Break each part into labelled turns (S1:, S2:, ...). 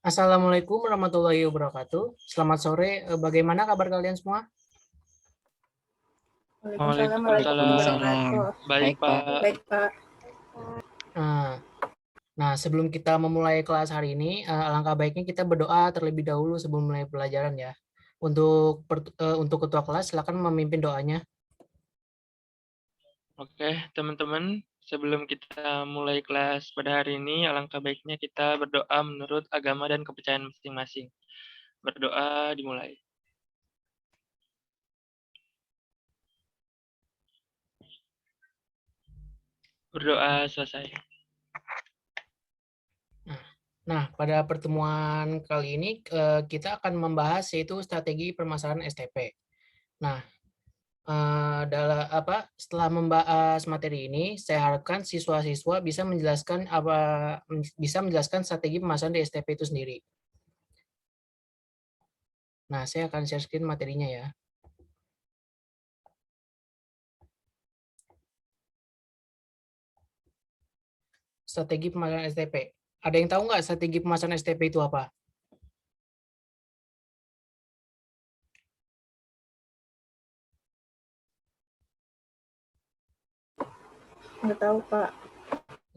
S1: Assalamualaikum warahmatullahi wabarakatuh. Selamat sore. Bagaimana kabar kalian semua?
S2: Waalaikumsalam
S3: Waalaikumsalam.
S2: wabarakatuh.
S3: Baik, Pak.
S2: Baik, Pak.
S1: Nah, sebelum kita memulai kelas hari ini, alangkah baiknya kita berdoa terlebih dahulu sebelum mulai pelajaran ya. Untuk ketua kelas, silakan memimpin doanya.
S3: Oke, teman-teman, sebelum kita mulai kelas pada hari ini, alangkah baiknya kita berdoa menurut agama dan kepercayaan masing-masing. Berdoa dimulai. Berdoa selesai.
S1: Nah, pada pertemuan kali ini kita akan membahas yaitu strategi permasalahan STP. Nah, setelah membahas materi ini, saya harapkan siswa-siswa bisa menjelaskan strategi permasalahan di STP itu sendiri. Nah, saya akan share screen materinya ya. Strategi pemasaran STP. Ada yang tahu nggak strategi pemasaran STP itu apa?
S2: Nggak tahu, Pak.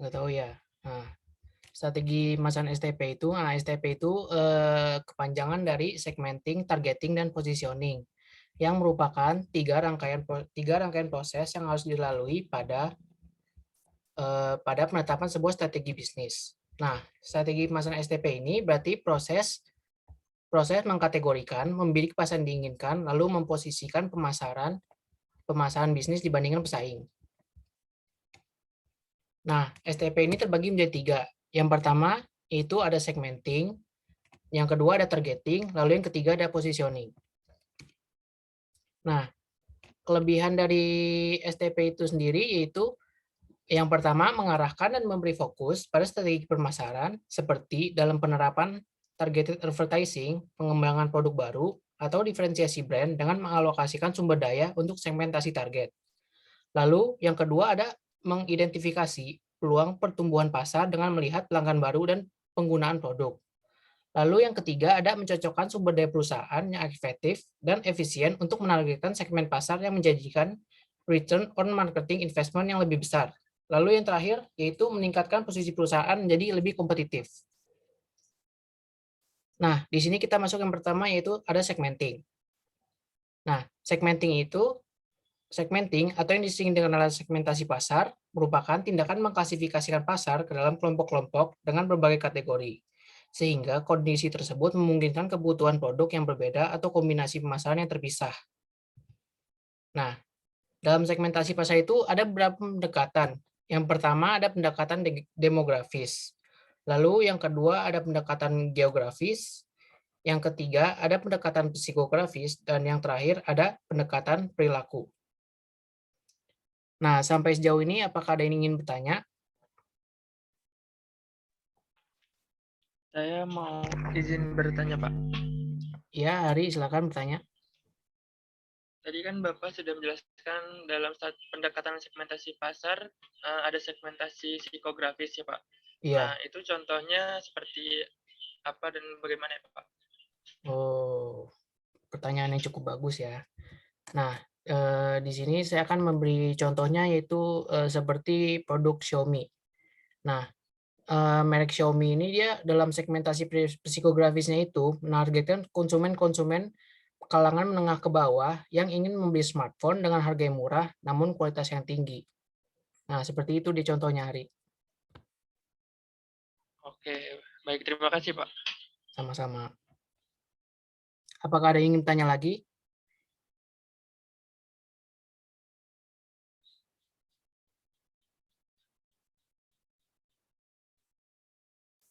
S1: Nggak tahu ya. Nah, strategi pemasaran STP itu, kepanjangan dari segmenting, targeting, dan positioning, yang merupakan tiga rangkaian proses yang harus dilalui pada penetapan sebuah strategi bisnis. Nah, strategi pemasaran STP ini berarti proses mengkategorikan, membidik pasar yang diinginkan, lalu memposisikan pemasaran bisnis dibandingkan pesaing. Nah, STP ini terbagi menjadi tiga. Yang pertama itu ada segmenting, yang kedua ada targeting, lalu yang ketiga ada positioning. Nah, kelebihan dari STP itu sendiri yaitu yang pertama mengarahkan dan memberi fokus pada strategi pemasaran seperti dalam penerapan targeted advertising, pengembangan produk baru, atau diferensiasi brand dengan mengalokasikan sumber daya untuk segmentasi target. Lalu yang kedua ada mengidentifikasi peluang pertumbuhan pasar dengan melihat pelanggan baru dan penggunaan produk. Lalu yang ketiga ada mencocokkan sumber daya perusahaan yang efektif dan efisien untuk menargetkan segmen pasar yang menjanjikan return on marketing investment yang lebih besar. Lalu yang terakhir yaitu meningkatkan posisi perusahaan menjadi lebih kompetitif. Nah, di sini kita masuk yang pertama yaitu ada segmenting. Nah, segmenting atau yang disingkat dengan segmentasi pasar merupakan tindakan mengklasifikasikan pasar ke dalam kelompok-kelompok dengan berbagai kategori, sehingga kondisi tersebut memungkinkan kebutuhan produk yang berbeda atau kombinasi pemasaran yang terpisah. Nah, dalam segmentasi pasar itu ada beberapa pendekatan. Yang pertama ada pendekatan demografis, lalu yang kedua ada pendekatan geografis, yang ketiga ada pendekatan psikografis, dan yang terakhir ada pendekatan perilaku. Nah, sampai sejauh ini apakah ada yang ingin bertanya?
S3: Saya mau izin bertanya, Pak.
S1: Ya, Ari, silakan bertanya.
S3: Tadi kan Bapak sudah menjelaskan dalam pendekatan segmentasi pasar, ada segmentasi psikografis ya, Pak.
S1: Iya.
S3: Nah, itu contohnya seperti apa dan bagaimana ya, Pak?
S1: Oh, pertanyaan yang cukup bagus ya. Nah, di sini saya akan memberi contohnya yaitu seperti produk Xiaomi. Nah, merek Xiaomi ini dia dalam segmentasi psikografisnya itu menargetkan konsumen-konsumen kalangan menengah ke bawah yang ingin membeli smartphone dengan harga yang murah namun kualitas yang tinggi. Nah, seperti itu di contohnya, Hari.
S3: Oke, baik, terima kasih, Pak.
S1: Sama-sama. Apakah ada yang ingin tanya lagi?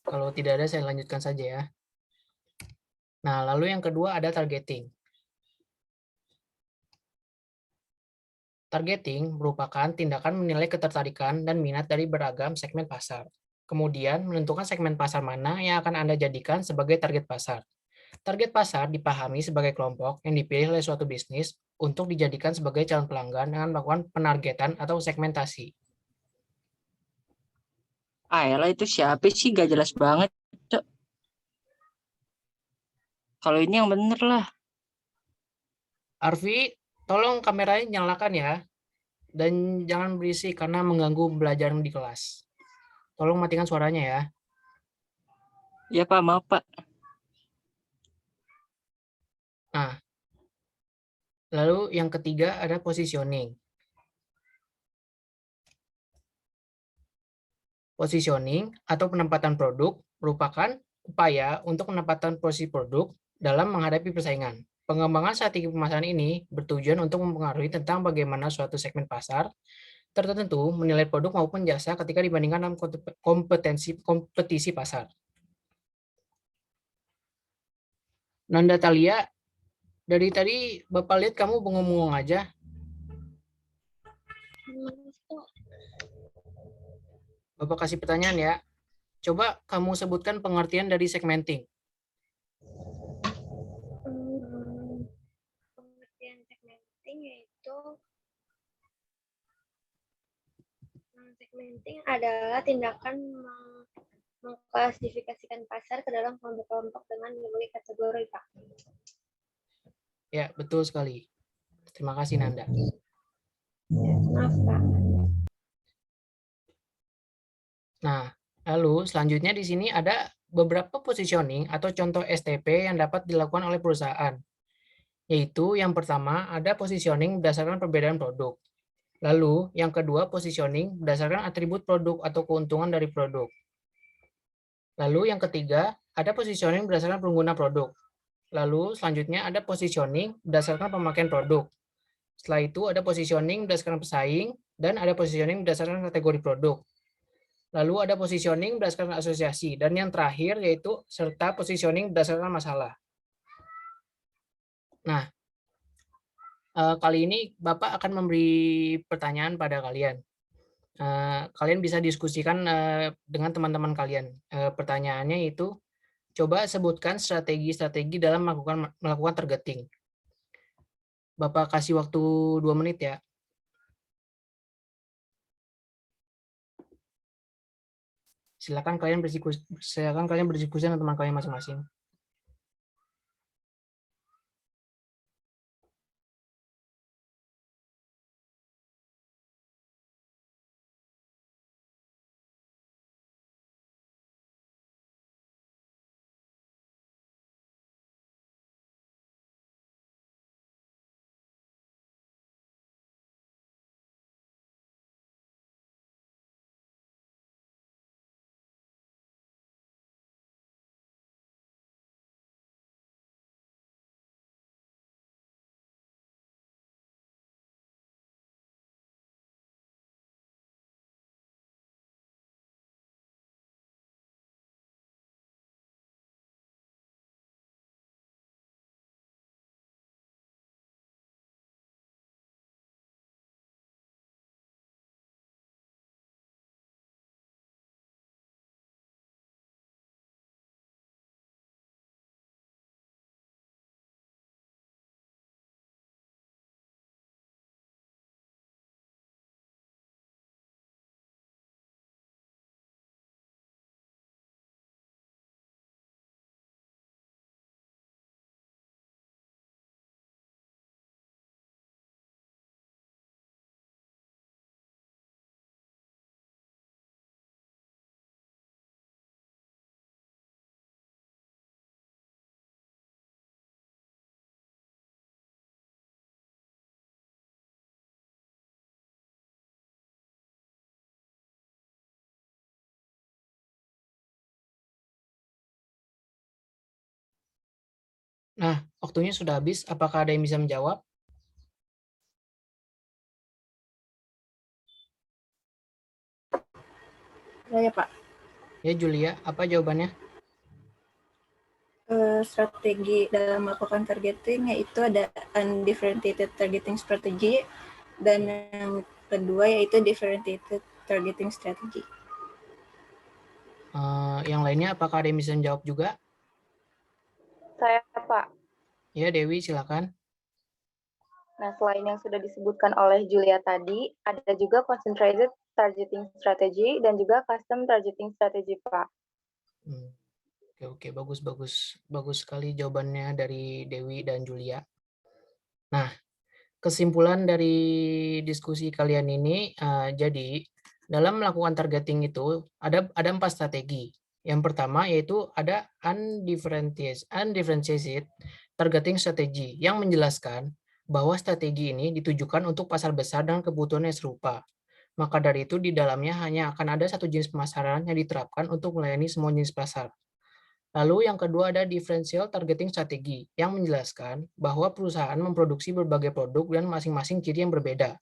S1: Kalau tidak ada, saya lanjutkan saja ya. Nah, lalu yang kedua ada targeting. Targeting merupakan tindakan menilai ketertarikan dan minat dari beragam segmen pasar. Kemudian, menentukan segmen pasar mana yang akan Anda jadikan sebagai target pasar. Target pasar dipahami sebagai kelompok yang dipilih oleh suatu bisnis untuk dijadikan sebagai calon pelanggan dengan melakukan penargetan atau segmentasi.
S4: Elah itu siapa sih? Gak jelas banget, Cok. Kalau ini yang bener lah.
S1: Arfi, tolong kameranya nyalakan ya. Dan jangan berisik karena mengganggu belajar di kelas. Tolong matikan suaranya ya.
S4: Ya Pak, maaf Pak.
S1: Nah, lalu yang ketiga ada positioning. Positioning atau penempatan produk merupakan upaya untuk penempatan posisi produk dalam menghadapi persaingan. Pengembangan strategi pemasaran ini bertujuan untuk mempengaruhi tentang bagaimana suatu segmen pasar tertentu menilai produk maupun jasa ketika dibandingkan dalam kompetisi pasar. Nanda Talia, dari tadi Bapak lihat kamu bengong-bengong aja. Bapak kasih pertanyaan ya. Coba kamu sebutkan pengertian dari segmenting.
S5: Pengertian segmenting yaitu segmenting adalah tindakan mengklasifikasikan pasar ke dalam kelompok-kelompok dengan berbagai kategori, Pak.
S1: Ya, betul sekali. Terima kasih, Nanda.
S5: Ya, maaf, Pak.
S1: Nah, lalu selanjutnya di sini ada beberapa positioning atau contoh STP yang dapat dilakukan oleh perusahaan. Yaitu yang pertama ada positioning berdasarkan perbedaan produk. Lalu yang kedua positioning berdasarkan atribut produk atau keuntungan dari produk. Lalu yang ketiga ada positioning berdasarkan pengguna produk. Lalu selanjutnya ada positioning berdasarkan pemakaian produk. Setelah itu ada positioning berdasarkan pesaing dan ada positioning berdasarkan kategori produk. Lalu ada positioning berdasarkan asosiasi dan yang terakhir yaitu serta positioning berdasarkan masalah. Nah, kali ini Bapak akan memberi pertanyaan pada kalian. Kalian bisa diskusikan dengan teman-teman kalian. Pertanyaannya itu coba sebutkan strategi-strategi dalam melakukan targeting. Bapak kasih waktu 2 menit ya. Silakan kalian berdiskusi dengan teman kalian masing-masing. Nah, waktunya sudah habis. Apakah ada yang bisa menjawab?
S2: Ya, Pak.
S1: Ya, Julia, apa jawabannya?
S2: Strategi dalam melakukan targeting yaitu ada undifferentiated targeting strategy dan yang kedua yaitu differentiated targeting strategy.
S1: Yang lainnya, apakah ada yang bisa menjawab juga?
S6: Saya, Pak.
S1: Ya, Dewi, silakan.
S6: Nah, selain yang sudah disebutkan oleh Julia tadi, ada juga concentrated targeting strategy dan juga custom targeting strategy, Pak.
S1: Oke, bagus sekali jawabannya dari Dewi dan Julia. Nah, kesimpulan dari diskusi kalian ini, jadi dalam melakukan targeting itu ada 4 strategi. Yang pertama yaitu ada undifferentiated targeting strategy yang menjelaskan bahwa strategi ini ditujukan untuk pasar besar dan kebutuhan yang serupa. Maka dari itu di dalamnya hanya akan ada satu jenis pemasaran yang diterapkan untuk melayani semua jenis pasar. Lalu yang kedua ada differential targeting strategi yang menjelaskan bahwa perusahaan memproduksi berbagai produk dan masing-masing ciri yang berbeda.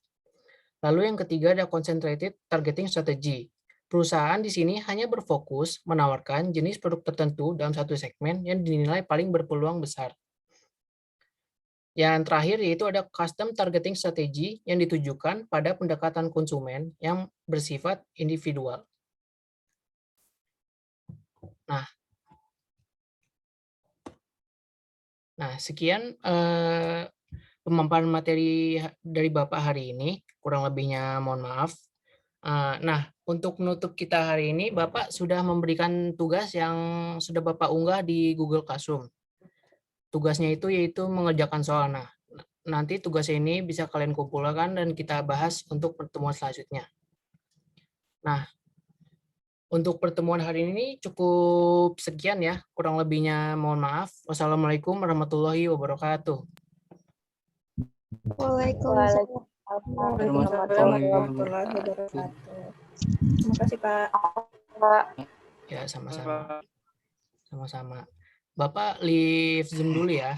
S1: Lalu yang ketiga ada concentrated targeting strategy. Perusahaan di sini hanya berfokus menawarkan jenis produk tertentu dalam satu segmen yang dinilai paling berpeluang besar. Yang terakhir yaitu ada custom targeting strategy yang ditujukan pada pendekatan konsumen yang bersifat individual. Nah, sekian pemaparan materi dari Bapak hari ini, kurang lebihnya mohon maaf. Nah, untuk menutup kita hari ini, Bapak sudah memberikan tugas yang sudah Bapak unggah di Google Classroom. Tugasnya itu yaitu mengerjakan soal. Nah, nanti tugas ini bisa kalian kumpulkan dan kita bahas untuk pertemuan selanjutnya. Nah, untuk pertemuan hari ini cukup sekian ya, kurang lebihnya mohon maaf. Wassalamualaikum warahmatullahi wabarakatuh.
S5: Waalaikumsalam.
S2: Waalaikumsalam warahmatullahi wabarakatuh. Terima kasih, Pak.
S1: Ya, sama-sama. Sama-sama. Bapak leave Zoom dulu ya.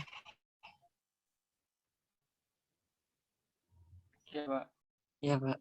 S3: Ya, Pak.
S4: Ya, Pak.